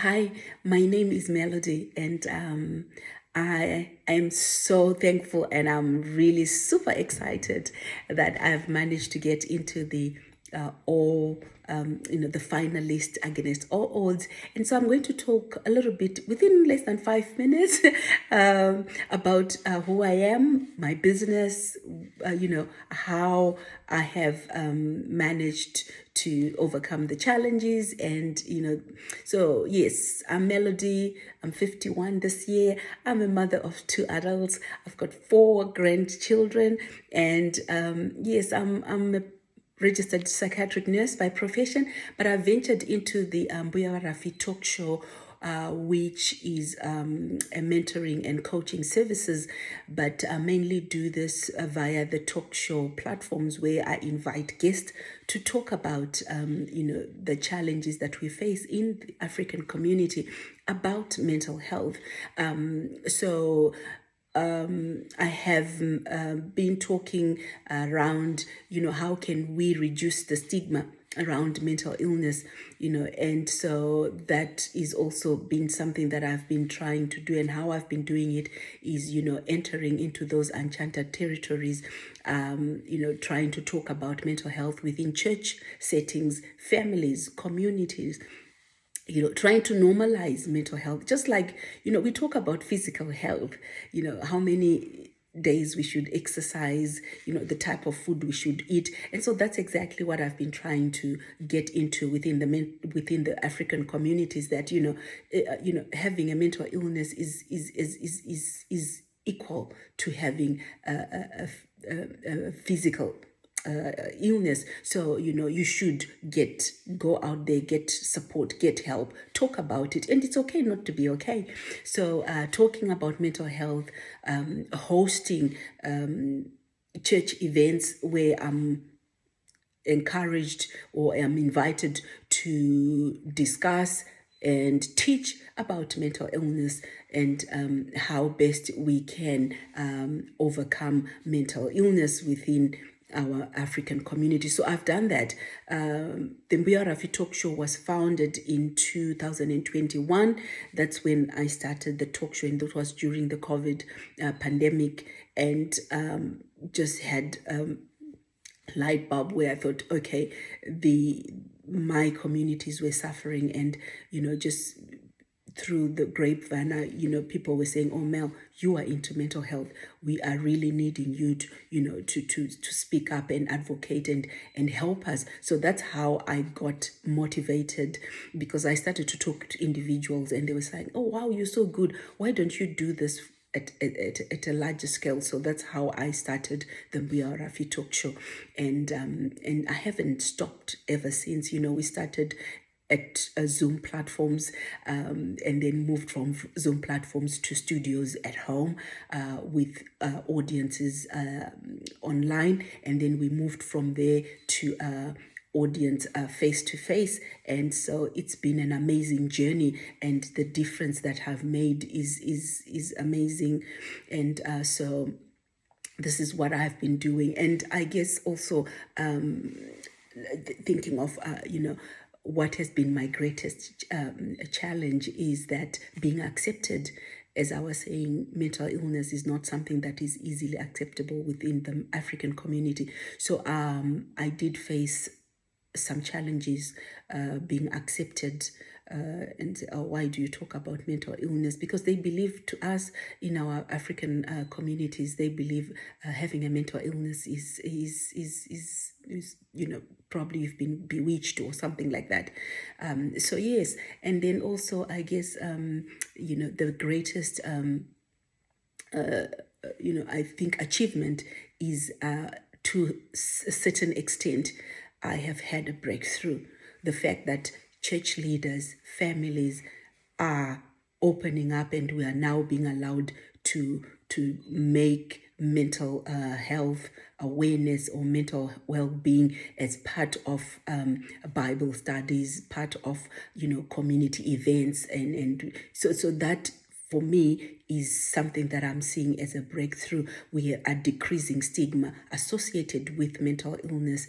Hi, my name is Melody, and I am so thankful and I'm really super excited that I've managed to get into the all the finalist against all odds. And so I'm going to talk a little bit within less than 5 minutes about who I am, my business, how I have managed to overcome the challenges. And so yes, I'm Melody. I'm 51 this year. I'm a mother of two adults. I've got four grandchildren. And yes, I'm a registered psychiatric nurse by profession, but I ventured into the Buya Rafi talk show, which is a mentoring and coaching services, but I mainly do this via the talk show platforms where I invite guests to talk about, the challenges that we face in the African community about mental health. I have been talking around, how can we reduce the stigma around mental illness, and so that is also been something that I've been trying to do. And how I've been doing it is, entering into those enchanted territories, trying to talk about mental health within church settings, families, communities, trying to normalize mental health, just like, we talk about physical health, how many days we should exercise, the type of food we should eat. And so that's exactly what I've been trying to get into within the African communities, that, having a mental illness is equal to having a physical illness. So you should go out there, get support, get help, talk about it, and it's okay not to be okay. So talking about mental health, hosting church events where I'm encouraged or am invited to discuss and teach about mental illness, and how best we can overcome mental illness within our African community. So I've done that. The Mbuya Rafi Talk Show was founded in 2021. That's when I started the talk show, and that was during the COVID pandemic, and just had light bulb where I thought, okay, my communities were suffering, and just through the grapevine, people were saying, "Oh, Mel, you are into mental health. We are really needing you to speak up and advocate and help us." So that's how I got motivated, because I started to talk to individuals, and they were saying, "Oh, wow, you're so good. Why don't you do this at a larger scale?" So that's how I started the Mbuya Rafi Talk Show, and I haven't stopped ever since. We started at Zoom platforms, and then moved from Zoom platforms to studios at home with audiences online, and then we moved from there to audience face to face. And so it's been an amazing journey, and the difference that I've made is amazing. And so this is what I've been doing. And I guess also thinking of what has been my greatest challenge is that being accepted. As I was saying, mental illness is not something that is easily acceptable within the African community. So I did face some challenges being accepted, and why do you talk about mental illness? Because they believe, to us in our African communities, they believe having a mental illness is probably you've been bewitched or something like that. So yes, and then also I guess the greatest I think achievement is to a certain extent I have had a breakthrough. The fact that church leaders, families are opening up, and we are now being allowed to make mental health awareness or mental well-being as part of Bible studies, part of community events, and so that for me is something that I'm seeing as a breakthrough. We are decreasing stigma associated with mental illness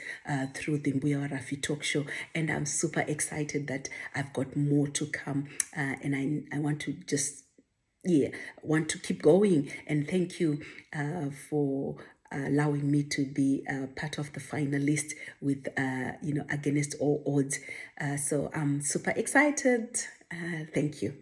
through the Mbuya Rafi talk show. And I'm super excited that I've got more to come. And I want to just, want to keep going. And thank you for allowing me to be part of the finalist with, against all odds. So I'm super excited. Thank you.